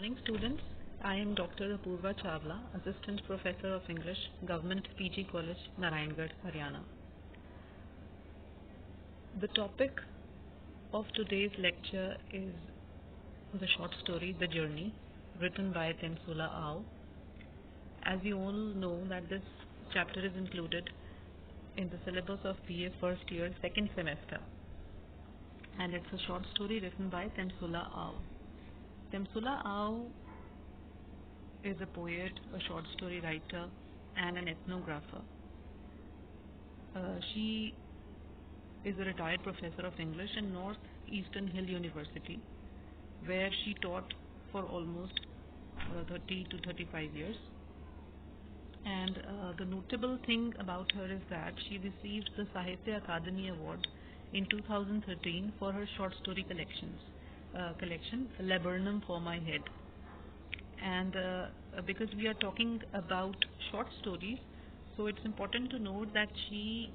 Morning students, I am Dr. Apurva Chawla, Assistant Professor of English, Government PG College, Narayangarh, Haryana. The topic of today's lecture is the short story The Journey, written by Temsula Ao. As you all know that this chapter is included in the syllabus of BA first year, second semester, and it's a short story written by Temsula Ao. Temsula Ao is a poet, a short story writer, and an ethnographer. She is a retired professor of English in Northeastern Hill University, where she taught for almost 30 to 35 years. And the notable thing about her is that she received the Sahitya Akademi Award in 2013 for her short story collection, Laburnum for My Head. And because we are talking about short stories, so it's important to note that she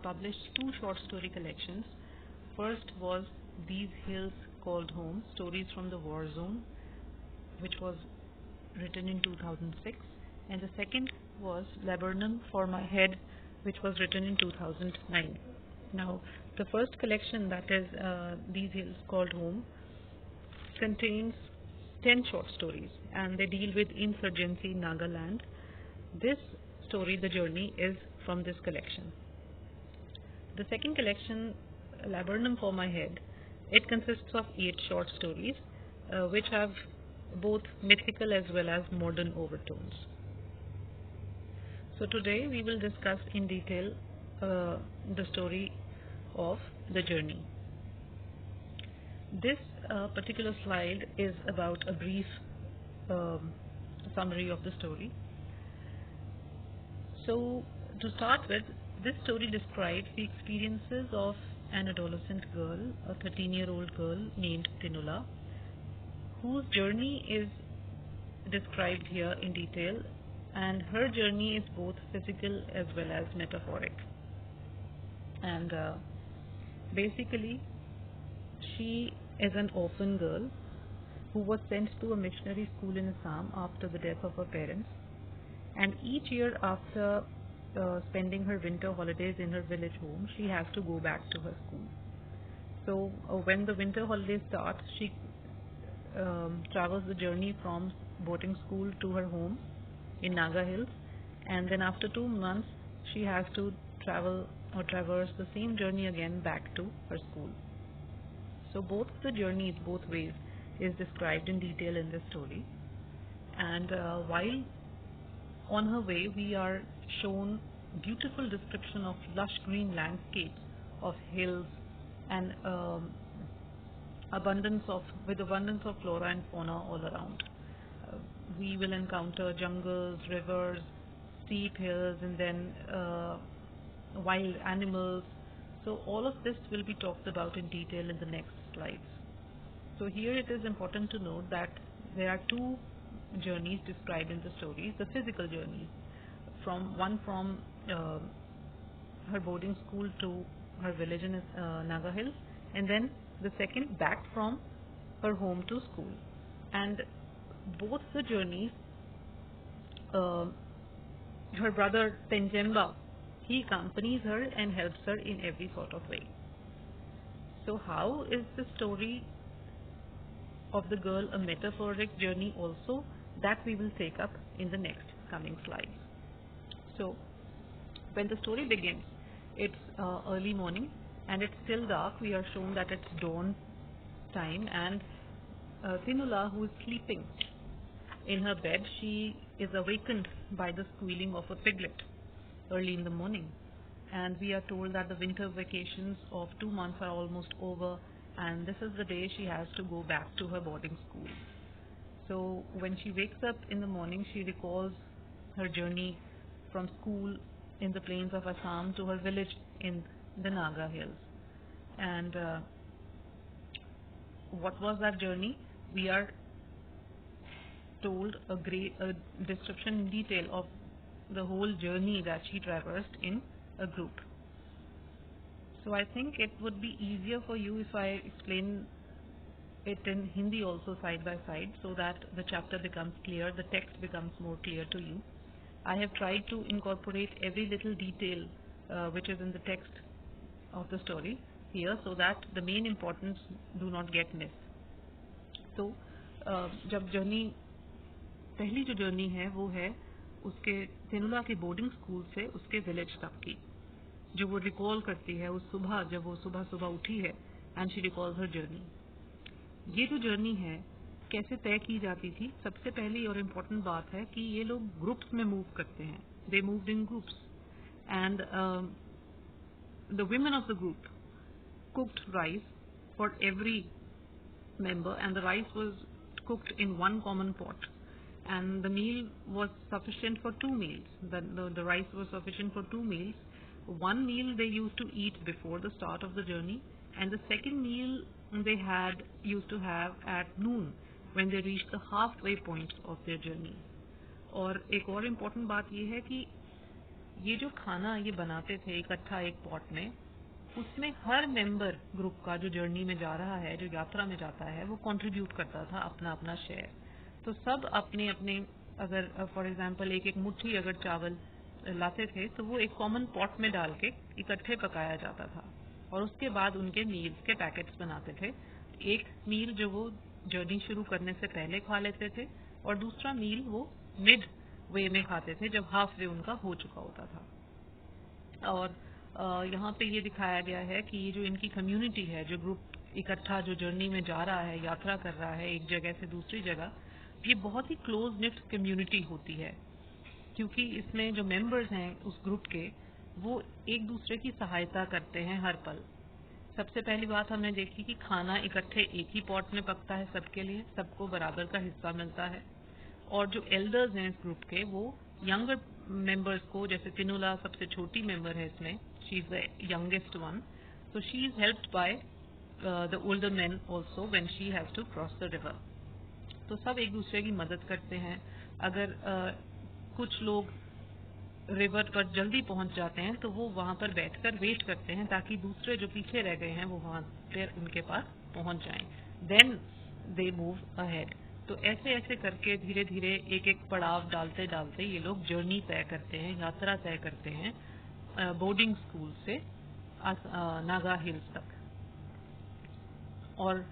published two short story collections. First was These Hills Called Home, Stories from the War Zone, which was written in 2006, and the second was Laburnum for My Head, which was written in 2009. Now, the first collection, that is These Hills Called Home, contains 10 short stories, and they deal with insurgency in Nagaland. This story, The Journey, is from this collection. The second collection, Laburnum for My Head, it consists of 8 short stories, which have both mythical as well as modern overtones. So today we will discuss in detail the story of The Journey. This particular slide is about a brief summary of the story. So, to start with, this story describes the experiences of an adolescent girl, a 13-year-old girl named Tinula, whose journey is described here in detail, and her journey is both physical as well as metaphoric. And basically, she is an orphan girl who was sent to a missionary school in Assam after the death of her parents, and each year after spending her winter holidays in her village home, she has to go back to her school. So when the winter holidays start, she travels the journey from boarding school to her home in Naga Hills, and then after 2 months she has to travel or traverse the same journey again back to her school. So both the journeys, both ways, is described in detail in this story. And while on her way, we are shown beautiful description of lush green landscapes of hills and abundance of flora and fauna all around. We will encounter jungles, rivers, steep hills, and then wild animals. So all of this will be talked about in detail in the next slides. So here it is important to note that there are two journeys described in the story. The physical journey, one from her boarding school to her village in Naga Hills, and then the second back from her home to school. And both the journeys, her brother Tenjemba, he accompanies her and helps her in every sort of way. So how is the story of the girl a metaphoric journey also? That we will take up in the next coming slides. So when the story begins, it's early morning and it's still dark. We are shown that it's dawn time, and Tinula, who is sleeping in her bed, she is awakened by the squealing of a piglet early in the morning. And we are told that the winter vacations of 2 months are almost over, and this is the day she has to go back to her boarding school. So when she wakes up in the morning, she recalls her journey from school in the plains of Assam to her village in the Naga Hills. And what was that journey? We are told a description in detail of the whole journey that she traversed in a group. So I think it would be easier for you if I explain it in Hindi also side by side so that the chapter becomes clear, the text becomes more clear to you. I have tried to incorporate every little detail which is in the text of the story here so that the main importance do not get missed. तो जब journey पहली जो journey है वो है उसके तेनुला के boarding school से उसके विलेज तक की, जो वो रिकॉल करती है उस सुबह जब वो सुबह सुबह उठी है and she recalls her journey. ये जो जर्नी है कैसे तय की जाती थी, सबसे पहली और इम्पोर्टेंट बात है कि ये लोग ग्रुप्स में मूव करते हैं. They moved in groups and the women of the group cooked rice for every member, and the rice was cooked in one common pot, and the meal was sufficient for 2 meals. The rice was sufficient for 2 meals. One meal they used to eat before the start of the journey, and the second meal they used to have at noon when they reached the halfway point of their journey. और एक और important बात ये है कि ये जो खाना ये बनाते थे इकट्ठा एक पॉट में, उसमें हर मेंबर ग्रुप का जो जर्नी में जा रहा है, जो यात्रा में जाता है, वो कंट्रीब्यूट करता था अपना अपना शेयर. तो सब अपने अपने, अगर फॉर एग्जांपल एक एक मुट्ठी अगर चावल लाते थे तो वो एक कॉमन पॉट में डाल के इकट्ठे पकाया जाता था और उसके बाद उनके मील्स के पैकेट्स बनाते थे. एक मील जो वो जर्नी शुरू करने से पहले खा लेते थे और दूसरा मील वो मिड वे में खाते थे जब हाफ वे उनका हो चुका होता था. और यहाँ पे ये दिखाया गया है कि ये जो इनकी कम्युनिटी है, जो ग्रुप इकट्ठा जो जर्नी में जा रहा है, यात्रा कर रहा है एक जगह से दूसरी जगह, ये बहुत ही क्लोज निट कम्युनिटी होती है क्योंकि इसमें जो मेंबर्स हैं उस ग्रुप के वो एक दूसरे की सहायता करते हैं हर पल. सबसे पहली बात हमने देखी कि खाना इकट्ठे एक ही पॉट में पकता है सबके लिए, सबको बराबर का हिस्सा मिलता है. और जो एल्डर्स हैं इस ग्रुप के वो यंगर मेंबर्स को, जैसे तिनुला सबसे छोटी मेंबर है इसमें, she is the youngest one, so she is helped by the older men also when she has to cross the river. तो सब एक दूसरे की मदद करते हैं. अगर कुछ लोग रिवर पर जल्दी पहुंच जाते हैं तो वो वहां पर बैठकर वेट करते हैं ताकि दूसरे जो पीछे रह गए हैं वो वहां पर उनके पास पहुंच जाएं. Then they move ahead. तो ऐसे ऐसे करके धीरे धीरे एक एक पड़ाव डालते डालते ये लोग जर्नी तय करते हैं, यात्रा तय करते हैं बोर्डिंग स्कूल से नागा हिल्स तक. और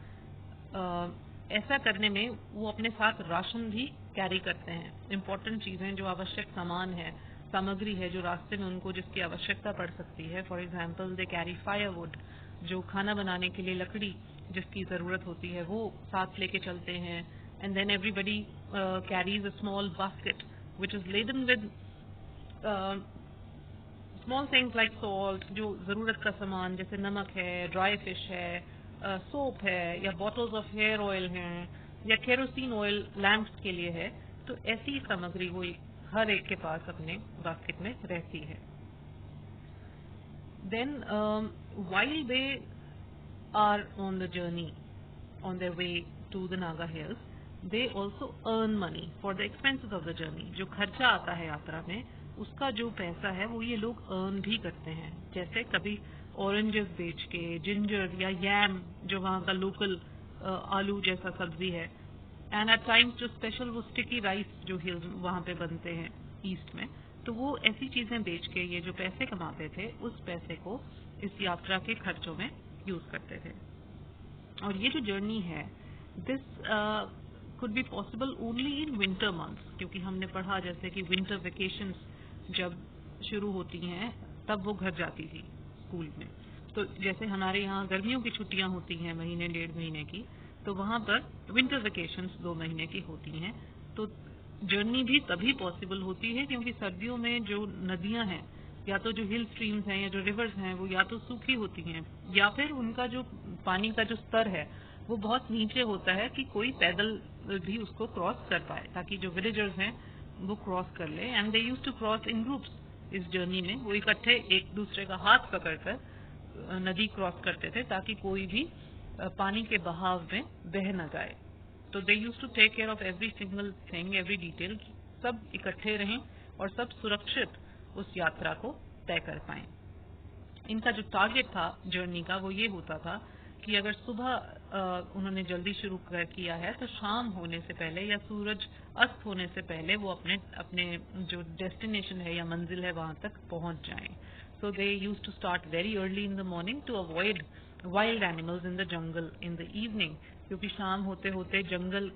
ऐसा करने में वो अपने साथ राशन भी कैरी करते हैं. इम्पोर्टेंट चीजें जो आवश्यक सामान है, सामग्री है जो रास्ते में उनको जिसकी आवश्यकता पड़ सकती है. For example they carry firewood, जो खाना बनाने के लिए लकड़ी जिसकी जरूरत होती है वो साथ लेके चलते हैं. And then everybody carries a small basket which is laden with small things like salt, जो जरूरत का सामान जैसे नमक है, ड्राई फिश है, सोप है, या बॉटल्स ऑफ हेयर ऑयल हैं, या केरोसिन ऑयल लैंप्स के लिए है. तो ऐसी सामग्री वो हर एक के पास अपने बास्केट में रहती है. Then while they are on the journey on their way to the Naga Hills, they also earn money for the expenses of the journey. जो खर्चा आता है यात्रा में उसका जो पैसा है वो ये लोग अर्न भी करते हैं. जैसे कभी ऑरेंजेस बेच के, जिंजर या यैम जो वहाँ का लोकल आलू जैसा सब्जी है, एंड एट टाइम्स जो स्पेशल वो स्टिकी राइस जो हिल्स वहाँ पे बनते हैं ईस्ट में, तो वो ऐसी चीजें बेच के ये जो पैसे कमाते थे उस पैसे को इस यात्रा के खर्चों में यूज करते थे. और ये जो जर्नी है this could be possible only in winter months, क्योंकि हमने पढ़ा जैसे कि विंटर वेकेशंस जब शुरू होती हैं तब वो घर जाती थी स्कूल में. तो जैसे हमारे यहाँ गर्मियों की छुट्टियां होती हैं महीने 1.5 महीने की, तो वहाँ पर विंटर वेकेशंस 2 महीने की होती हैं. तो जर्नी भी तभी पॉसिबल होती है क्योंकि सर्दियों में जो नदियां हैं, या तो जो हिल स्ट्रीम्स हैं या जो रिवर्स हैं, वो या तो सूखी होती हैं या फिर उनका जो पानी का जो स्तर है वो बहुत नीचे होता है कि कोई पैदल भी उसको क्रॉस कर पाए, ताकि जो विलेजर्स हैं वो क्रॉस कर ले. And they used to cross in groups. इस जर्नी में वो इकट्ठे एक दूसरे का हाथ पकड़कर नदी क्रॉस करते थे ताकि कोई भी पानी के बहाव में बह न जाए. तो they used to take care of every single thing, every detail, सब इकट्ठे रहें और सब सुरक्षित उस यात्रा को तय कर पाए. इनका जो टारगेट था जर्नी का वो ये होता था कि अगर सुबह उन्होंने जल्दी शुरू किया है तो शाम होने से पहले या सूरज अस्त होने से पहले वो अपने अपने जो डेस्टिनेशन है या मंजिल है वहां तक पहुंच जाएं. So they used to start very early in the morning to avoid wild animals in the jungle in the evening, क्योंकि शाम होते होते जंगल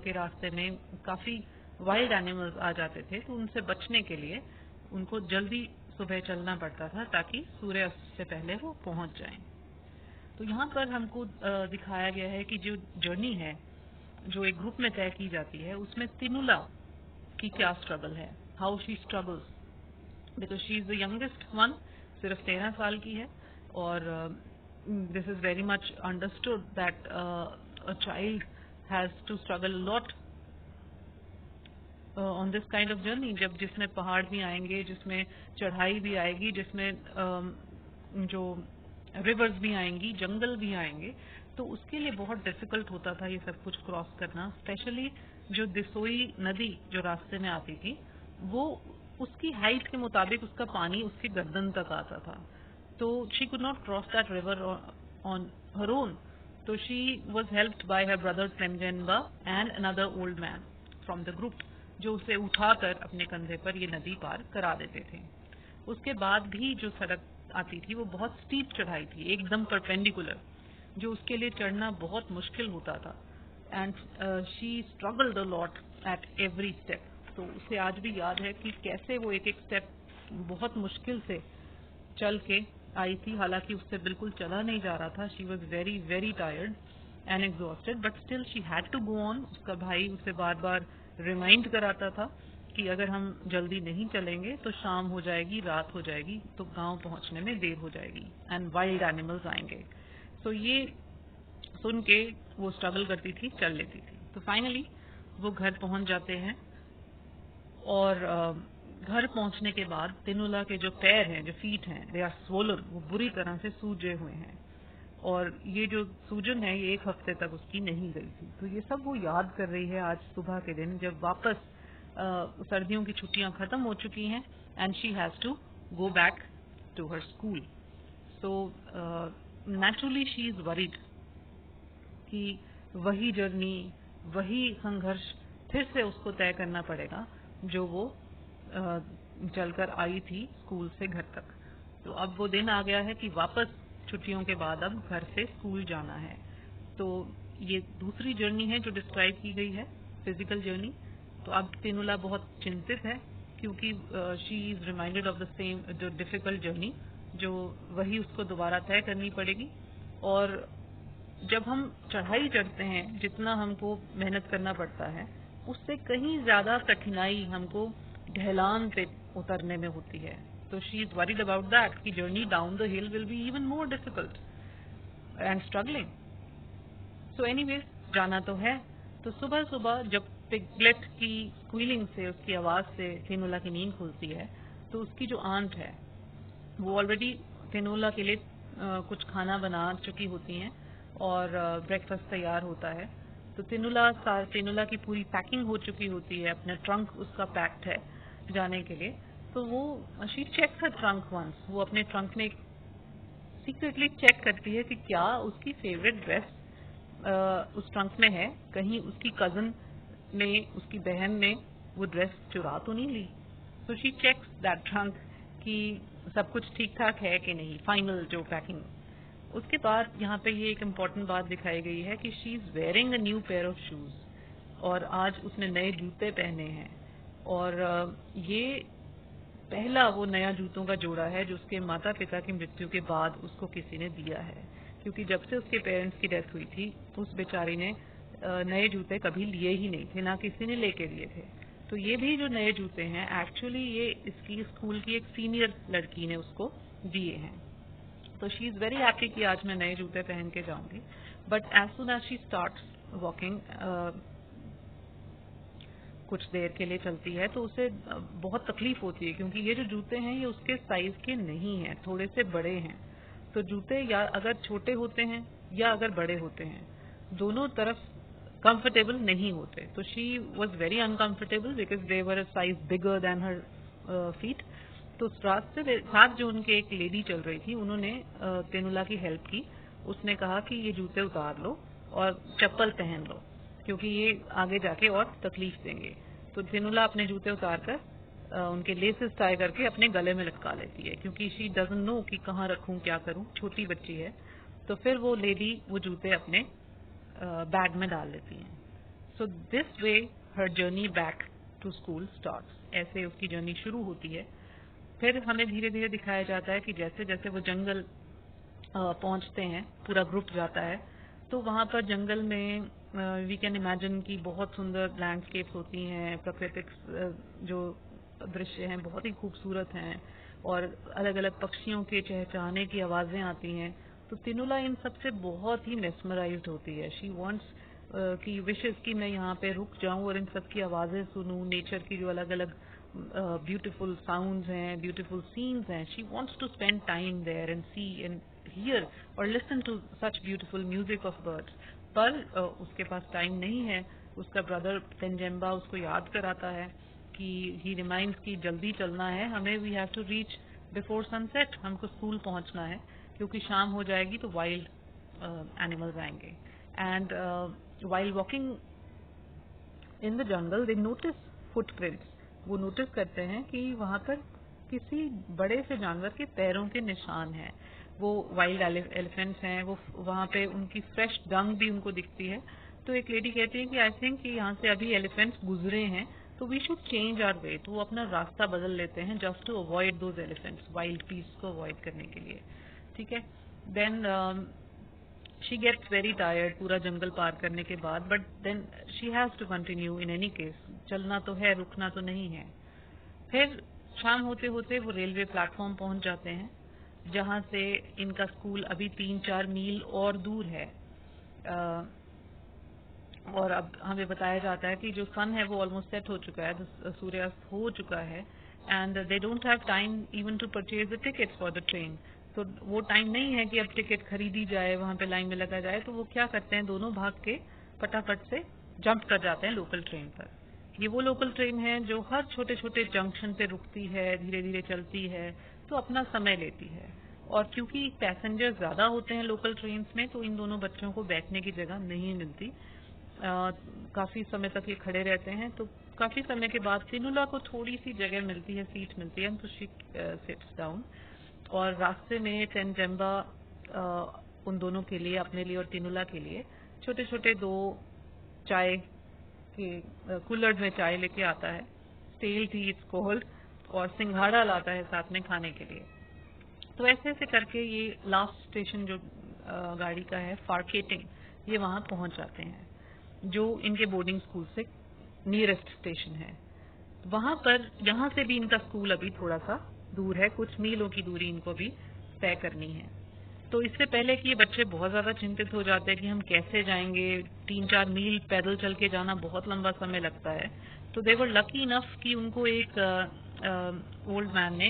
के रास्ते में काफी वाइल्ड एनिमल्स आ जाते थे, तो उनसे बचने के लिए उनको जल्दी सुबह चलना पड़ता था ताकि सूर्यास्त से पहले वो पहुंच जाएं. तो यहाँ पर हमको दिखाया गया है कि जो जर्नी है जो एक ग्रुप में तय की जाती है उसमें तिनुला की क्या स्ट्रगल है, how she struggles, because she is the youngest one, सिर्फ 13 साल की है. और this is very much understood that a child has to struggle lot on this kind of journey, जब जिसमें पहाड़ भी आएंगे, जिसमें चढ़ाई भी आएगी, जिसमें जो रिवर्स भी आएंगी, जंगल भी आएंगे, तो उसके लिए बहुत डिफिकल्ट होता था ये सब कुछ क्रॉस करना. स्पेशली जो दिसोई नदी जो रास्ते में आती थी वो उसकी हाइट के मुताबिक उसका पानी उसकी गर्दन तक आता था, तो she could not cross that river on her own. तो she was helped by her brother Temjenba and another old man from the group, जो उसे उठाकर अपने कंधे पर ये नदी पार करा देते थे. उसके बाद भी जो सड़क आती थी वो बहुत स्टीप चढ़ाई थी, एकदम परपेंडिकुलर, जो उसके लिए चढ़ना बहुत मुश्किल होता था. And she struggled a lot at every step. तो उसे आज भी याद है कि कैसे वो एक एक स्टेप बहुत मुश्किल से चल के आई थी, हालांकि उससे बिल्कुल चला नहीं जा रहा था. She was very very tired and exhausted, but still she had to go on. उसका भाई उसे बार बार रिमाइंड कराता था कि अगर हम जल्दी नहीं चलेंगे तो शाम हो जाएगी, रात हो जाएगी, तो गांव पहुंचने में देर हो जाएगी एंड वाइल्ड एनिमल्स आएंगे. तो ये सुन के वो स्ट्रगल करती थी, चल लेती थी. तो फाइनली वो घर पहुंच जाते हैं और घर पहुंचने के बाद तिनुला के जो पैर हैं, जो फीट हैं, दे आर स्वोलन, वो बुरी तरह से सूजे हुए हैं. और ये जो सूजन है ये 1 हफ्ते तक उसकी नहीं गई थी. तो ये सब वो याद कर रही है आज सुबह के दिन, जब वापस सर्दियों की छुट्टियां खत्म हो चुकी हैं and she has to go back to her school. So naturally she is worried कि वही जर्नी, वही संघर्ष फिर से उसको तय करना पड़ेगा जो वो चलकर आई थी स्कूल से घर तक. तो अब वो दिन आ गया है कि वापस छुट्टियों के बाद अब घर से स्कूल जाना है. तो ये दूसरी जर्नी है जो डिस्क्राइब की गई है, फिजिकल जर्नी. तो अब तिनुला बहुत चिंतित है क्योंकि she is reminded of the same जो डिफिकल्ट जर्नी, जो वही उसको दोबारा तय करनी पड़ेगी. और जब हम चढ़ाई चढ़ते हैं, जितना हमको मेहनत करना पड़ता है उससे कहीं ज्यादा कठिनाई हमको ढलान पे उतरने में होती है. तो she is worried about that कि journey down the hill will be even more difficult and struggling. So anyways जाना तो है. तो सुबह सुबह जब पिगलेट की स्क्वीलिंग से, उसकी आवाज से तिनुला की नींद खुलती है, तो उसकी जो आंट है वो ऑलरेडी तिनुला के लिए कुछ खाना बना चुकी होती हैं और ब्रेकफास्ट तैयार होता है. तो तिनुला की पूरी पैकिंग हो चुकी होती है, अपना ट्रंक उसका पैक्ड है जाने के लिए. तो वो she checks her trunk once, वो अपने ट्रंक में सीक्रेटली चेक करती है कि क्या उसकी फेवरेट ड्रेस उस ट्रंक में है, कहीं उसकी कजन ने, उसकी बहन ने वो ड्रेस चुरा तो नहीं ली. So she checks that trunk कि सब कुछ ठीक ठाक है कि नहीं, फाइनल जो पैकिंग. उसके बाद यहाँ पे ये एक इम्पॉर्टेंट बात दिखाई गई है कि she is wearing a new pair of shoes, और आज उसने नए जूते पहने हैं. और ये पहला वो नया जूतों का जोड़ा है जो उसके माता पिता की मृत्यु के बाद उसको किसी ने दिया है, क्योंकि जब से उसके पेरेंट्स की डेथ हुई थी उस बेचारी ने नए जूते कभी लिए ही नहीं थे, ना किसी ने लेके दिए थे. तो ये भी जो नए जूते हैं एक्चुअली ये इसकी स्कूल की एक सीनियर लड़की ने उसको दिए हैं. तो शी इज वेरी हैप्पी कि आज मैं नए जूते पहन के जाऊंगी. But as soon as she starts walking, कुछ देर के लिए चलती है तो उसे बहुत तकलीफ होती है, क्योंकि ये जो जूते हैं ये उसके साइज के नहीं हैं, थोड़े से बड़े हैं. तो जूते या अगर छोटे होते हैं या अगर बड़े होते हैं, दोनों तरफ कंफर्टेबल नहीं होते. तो she was very uncomfortable because they were a size bigger than her feet. तो रास्ते साथ जो उनके एक लेडी चल रही थी, उन्होंने तिनुला की हेल्प की उसने कहा कि ये जूते उतार लो और चप्पल पहन लो, क्योंकि ये आगे जाके और तकलीफ देंगे। तो तिनुला अपने जूते उतार कर उनके लेसेस टाई करके अपने गले में लटका लेती है, क्योंकि शी डजंट नो कि कहाँ रखूं, क्या करूं, छोटी बच्ची है। तो फिर वो लेडी वो जूते अपने बैग में डाल लेती हैं। So this way her journey back to school starts. ऐसे उसकी जर्नी शुरू होती है। फिर हमें धीरे धीरे दिखाया जाता है कि जैसे जैसे वो जंगल पहुंचते हैं, पूरा ग्रुप जाता है, तो वहां पर जंगल में वी कैन इमेजिन कि बहुत सुंदर लैंडस्केप्स होती हैं, प्राकृतिक जो दृश्य हैं बहुत ही खूबसूरत हैं, और अलग अलग पक्षियों के चहचहाने की आवाजें आती हैं। तो तिनुला इन सबसे बहुत ही मेस्मराइज्ड होती है। शी वांट्स की विशेष कि मैं यहाँ पे रुक जाऊं और इन सब की आवाजें सुनूं, नेचर की जो अलग अलग ब्यूटीफुल साउंड्स हैं, ब्यूटीफुल सीन्स हैं। She wants to spend time there and see and hear और listen to such beautiful music of birds. पर उसके पास टाइम नहीं है। उसका ब्रदर तेंजेम्बा उसको याद कराता है कि ही रिमाइंड्स कि जल्दी चलना है हमें, we have to reach before sunset, हमको स्कूल पहुंचना है, क्योंकि शाम हो जाएगी तो वाइल्ड एनिमल्स आएंगे। And while walking in the jungle they notice footprints. वो नोटिस करते हैं कि वहां पर किसी बड़े से जानवर के पैरों के निशान हैं। वो वाइल्ड एलिफेंट्स हैं, वो वहां पे उनकी फ्रेश डंग भी उनको दिखती है। तो एक लेडी कहती है कि आई थिंक कि यहाँ से अभी एलिफेंट्स गुजरे हैं, तो we should change our way. तो वो अपना रास्ता बदल लेते हैं just to avoid those elephants, wild beast को अवॉइड करने के लिए। ठीक है। Then she gets very tired पूरा जंगल पार करने के बाद, but then she has to continue in any case. चलना तो है, रुकना तो नहीं है। फिर शाम होते होते वो रेलवे प्लेटफॉर्म पहुंच जाते हैं, जहां से इनका स्कूल अभी 3-4 मील और दूर है। और अब हमें बताया जाता है कि जो सन है वो ऑलमोस्ट सेट हो चुका है, सूर्यास्त हो चुका है, and they don't have time even to purchase the tickets for the train. तो वो टाइम नहीं है कि अब टिकट खरीदी जाए, वहां पे लाइन में लगा जाए। तो वो क्या करते हैं, दोनों भाग के फटाफट से जंप कर जाते हैं लोकल ट्रेन पर। ये वो लोकल ट्रेन है जो हर छोटे छोटे जंक्शन पे रुकती है, धीरे धीरे चलती है, तो अपना समय लेती है। और क्योंकि पैसेंजर ज्यादा होते हैं लोकल ट्रेन में, तो इन दोनों बच्चों को बैठने की जगह नहीं मिलती। काफी समय तक ये खड़े रहते हैं। तो काफी समय के बाद तिनुला को थोड़ी सी जगह मिलती है, सीट मिलती है, तो शी सिट्स डाउन। और रास्ते में तेंजेम्बा उन दोनों के लिए, अपने लिए और तिनुला के लिए, छोटे छोटे 2 चाय के कुल्हड़ में चाय लेके आता है, स्टेल टी इट्स कोल्ड, और सिंघाड़ा लाता है साथ में खाने के लिए। तो ऐसे ऐसे करके ये लास्ट स्टेशन जो गाड़ी का है, फारकेटिंग, ये वहां पहुंच जाते हैं, जो इनके बोर्डिंग स्कूल से नियरेस्ट स्टेशन है। वहां पर यहाँ से भी इनका स्कूल अभी थोड़ा सा दूर है, कुछ मीलों की दूरी इनको भी तय करनी है। तो इससे पहले कि ये बच्चे बहुत ज्यादा चिंतित हो जाते हैं कि हम कैसे जाएंगे, 3-4 मील पैदल चल के जाना बहुत लंबा समय लगता है। तो दे वर लकी इनफ कि उनको एक ओल्ड मैन ने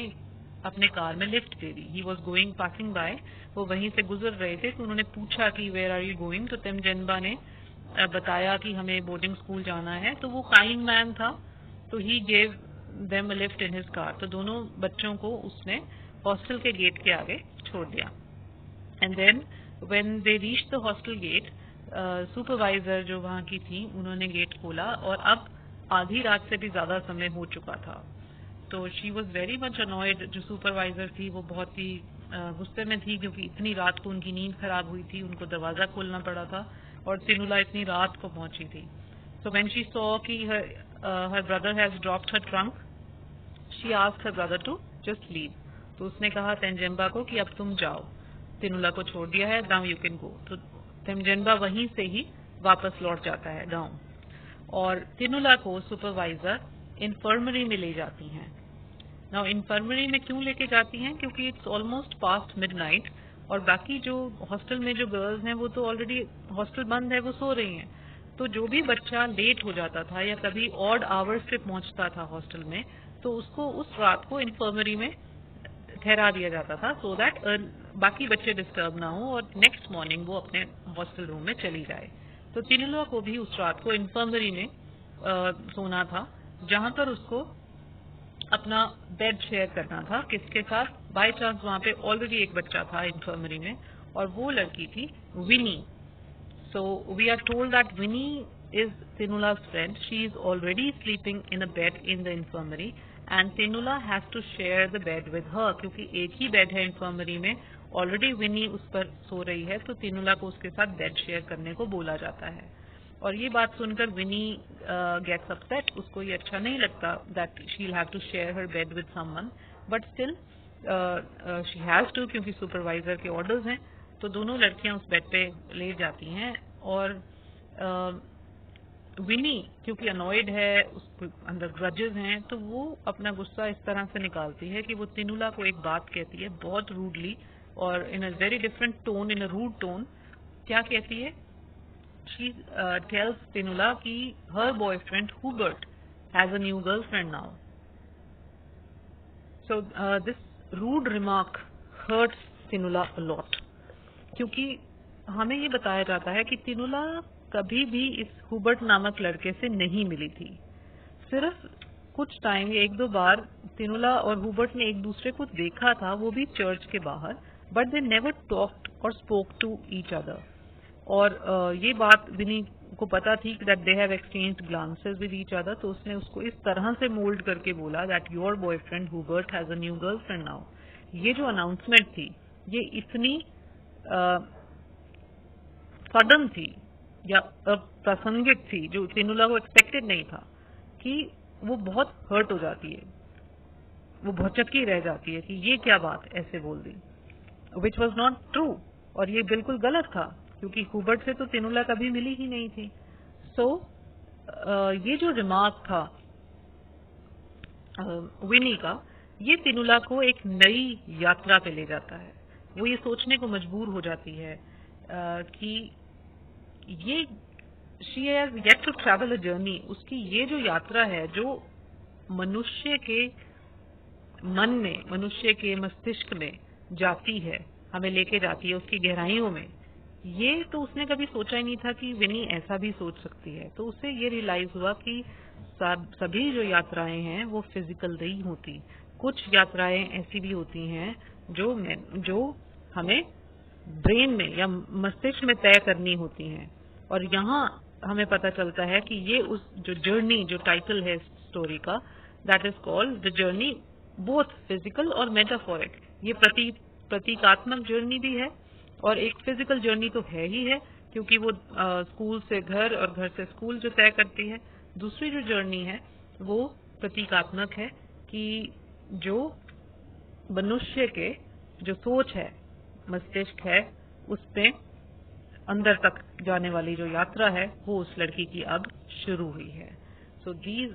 अपने कार में lift they the. He was going passing by, वो वहीं से गुजर रहे थे। तो उन्होंने पूछा कि वेयर आर यू गोइंग, तो तेंजेम्बा ने बताया कि हमें बोर्डिंग स्कूल जाना है। तो वो काइंड मैन था, तो he gave them a lift in his car. तो दोनों बच्चों को उसने हॉस्टल के गेट के आगे छोड़ दिया। And then when they reach the hostel gate, supervisor जो वहां की थी, उन्होंने गेट खोला, और अब आधी रात से भी ज्यादा समय हो चुका था। तो she was very much annoyed. जो सुपरवाइजर थी वो बहुत ही गुस्से में थी, क्योंकि इतनी रात को उनकी नींद खराब हुई थी, उनको दरवाजा खोलना पड़ा था, और तिनुला इतनी रात को पहुंची थी। सो व्हेन शी सॉ कि her brother has dropped her trunk, she asked her brother to just leave. तो उसने कहा तेंजेम्बा को कि अब तुम जाओ, तिनुला को छोड़ दिया है, now you can go. तो तेंजेम्बा वहीं से ही वापस लौट जाता है गांव, और तिनुला को सुपरवाइजर इन्फर्मरी में ले जाती हैं। नाउ इन्फर्मरी में क्यों लेके जाती हैं, क्योंकि इट्स ऑलमोस्ट पास्ट मिडनाइट, और बाकी जो हॉस्टल में जो गर्ल्स हैं वो तो ऑलरेडी, हॉस्टल बंद है, वो सो रही हैं। तो जो भी बच्चा लेट हो जाता था या कभी ऑड आवर्स पे पहुंचता था हॉस्टल में, तो उसको उस रात को इन्फर्मरी में ठहरा दिया जाता था, सो दैट बाकी बच्चे डिस्टर्ब ना हो और नेक्स्ट मॉर्निंग वो अपने हॉस्टल रूम में चली जाए। तो तिनुला को भी उस रात को इन्फर्मरी में सोना था, जहां पर उसको अपना बेड शेयर करना था। किसके साथ? बाय चांस वहां पे ऑलरेडी एक बच्चा था इन्फर्मरी में, और वो लड़की थी विनी. So we are told that Winnie is Tinula's friend. She is already sleeping in a bed in the infirmary and Tinula has to share the bed with her क्योंकि एक ही बेड है इन्फर्मरी में. Already विनी उस पर सो रही है तो तिनुला को उसके साथ बेड शेयर करने को बोला जाता है. और ये बात सुनकर विनी गेट्स अपसेट. उसको ये अच्छा नहीं लगता that she will have to share her bed with someone, but still she has to क्योंकि सुपरवाइजर के ऑर्डर्स हैं. तो दोनों लड़कियां उस बेड पे लेट जाती हैं और विनी क्योंकि अनॉयड है, उसके अंदर ग्रजेस हैं, तो वो अपना गुस्सा इस तरह से निकालती है कि वो तिनुला को एक बात कहती है बहुत रूडली और in a very different tone, in a rude tone. क्या कहती है? शी टेल्स तिनुला कि her boyfriend Hubert has a new girlfriend now. So this rude remark hurts Tinula a lot क्योंकि हमें ये बताया जाता है कि तिनुला कभी भी इस हुबर्ट नामक लड़के से नहीं मिली थी. सिर्फ कुछ टाइम, एक दो बार तिनुला और हुबर्ट ने एक दूसरे को देखा था, वो भी चर्च के बाहर, बट दे नेवर टॉक्ड और स्पोक टू ईच अदर. और ये बात विनी को पता थी that they have exchanged glances with each other, तो उसने उसको इस तरह से मोल्ड करके बोला that your boyfriend Hubert has a new girlfriend now. ये जो अनाउंसमेंट थी ये इतनी सडन थी या अप्रासंगिक थी, जो तिनुला को एक्सपेक्टेड नहीं था, कि वो बहुत हर्ट हो जाती है, वो बहुत चक्की रह जाती है कि ये क्या बात ऐसे बोल दी, विच वॉज नॉट ट्रू. और ये बिल्कुल गलत था क्योंकि हुबर्ट से तो तिनुला कभी मिली ही नहीं थी. सो ये जो रिमार्क था विनी का, ये तिनुला को एक नई यात्रा पे ले जाता है. वो ये सोचने को मजबूर हो जाती है कि ये she has yet to travel a journey. उसकी ये जो यात्रा है जो मनुष्य के मन में, मनुष्य के मस्तिष्क में जाती है, हमें लेके जाती है उसकी गहराइयों में, ये तो उसने कभी सोचा ही नहीं था कि विनी ऐसा भी सोच सकती है. तो उसे ये रियलाइज हुआ कि सभी जो यात्राएं हैं वो फिजिकल नहीं होती. कुछ यात्राएं ऐसी भी होती हैं जो हमें ब्रेन में या मस्तिष्क में तय करनी होती हैं. और यहाँ हमें पता चलता है कि ये उस जो जर्नी, जो टाइटल है स्टोरी का, that is called the journey, both physical और मेटाफोरिक. ये प्रतीकात्मक जर्नी भी है और एक फिजिकल जर्नी तो है ही है क्योंकि वो स्कूल से घर और घर से स्कूल जो तय करती है. दूसरी जो जर्नी है वो प्रतीकात्मक है कि जो मनुष्य के जो सोच है, मस्तिष्क है, उसमें अंदर तक जाने वाली जो यात्रा है वो उस लड़की की अब शुरू हुई है. So these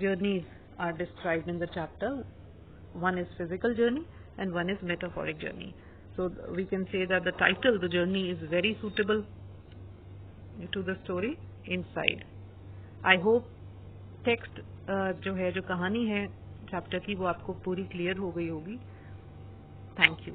journeys are described in the chapter. One is physical journey and one is metaphoric journey. So we can say that the title, the journey, is very suitable to the story inside. I hope text जो है, जो कहानी है chapter की, वो आपको पूरी clear हो गई होगी. Thank you.